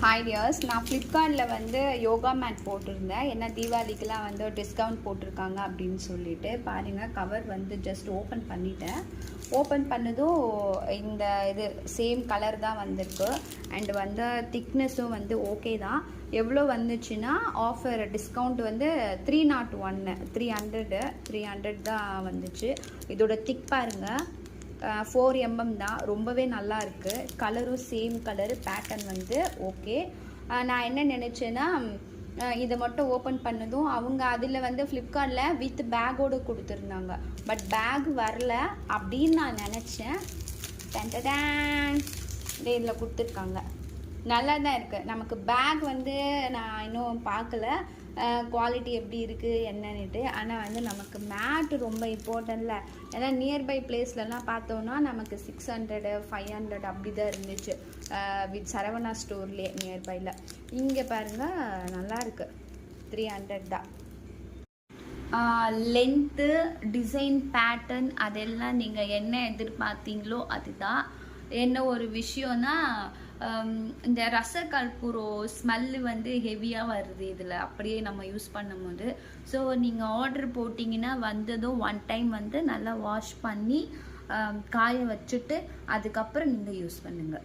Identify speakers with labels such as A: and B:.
A: Hi tears, நான் ஃப்ளிப்கார்ட்டில் வந்து யோகா மேட் போட்டிருந்தேன். ஏன்னா தீபாவளிக்கெலாம் வந்து டிஸ்கவுண்ட் போட்டிருக்காங்க அப்படின்னு சொல்லிட்டு. பாருங்கள், கவர் வந்து ஜஸ்ட் ஓப்பன் பண்ணிட்டேன். ஓப்பன் பண்ணதும் இந்த இது சேம் கலர் தான் வந்திருக்கு. அண்டு வந்து திக்னஸும் வந்து ஓகே தான். எவ்வளோ வந்துச்சுன்னா ஆஃபர் டிஸ்கவுண்ட் வந்து 301 300 தான் வந்துச்சு. இதோட திக் பாருங்கள், 4 mm தான். ரொம்பவே நல்லா இருக்குது. கலரும் சேம் கலரு, பேட்டர்ன் வந்து ஓகே. நான் என்ன நினச்சேன்னா, இதை மட்டும் ஓப்பன் பண்ணதும் அவங்க அதில் வந்து ஃப்ளிப்கார்ட்டில் வித் பேக்கோடு கொடுத்துருந்தாங்க. பட் பேக் வரல அப்படின்னு நான் நினச்சேன். டேன் இதில் கொடுத்துருக்காங்க. நல்லா தான் இருக்குது. நமக்கு பேக் வந்து நான் இன்னும் பார்க்கல குவாலிட்டி எப்படி இருக்குது என்னன்னுட்டு. ஆனால் வந்து நமக்கு மேட்டு ரொம்ப இம்பார்ட்டன்ட்ல. ஏன்னா நியர்பை பிளேஸ்லலாம் பார்த்தோன்னா நமக்கு 600 500 அப்படி தான் இருந்துச்சு வித் சரவணா ஸ்டோர்லேயே நியர்பையில். இங்கே பாருங்கள், நல்லா இருக்குது. 300 தான். லென்த்து, டிசைன், பேட்டர்ன் அதெல்லாம் நீங்கள் என்ன எதிர்பார்த்தீங்களோ அதுதான். என்ன ஒரு விஷயம்னா, இந்த ரசகற்பூரோ ஸ்மெல்லு வந்து ஹெவியாக வருது இதில் அப்படியே நம்ம யூஸ் பண்ணும்போது. ஸோ நீங்கள் ஆர்டர் போட்டிங்கன்னா வந்ததும் 1 டைம் வந்து நல்லா வாஷ் பண்ணி காய வச்சுட்டு அதுக்கப்புறம் நீங்கள் யூஸ் பண்ணுங்கள்.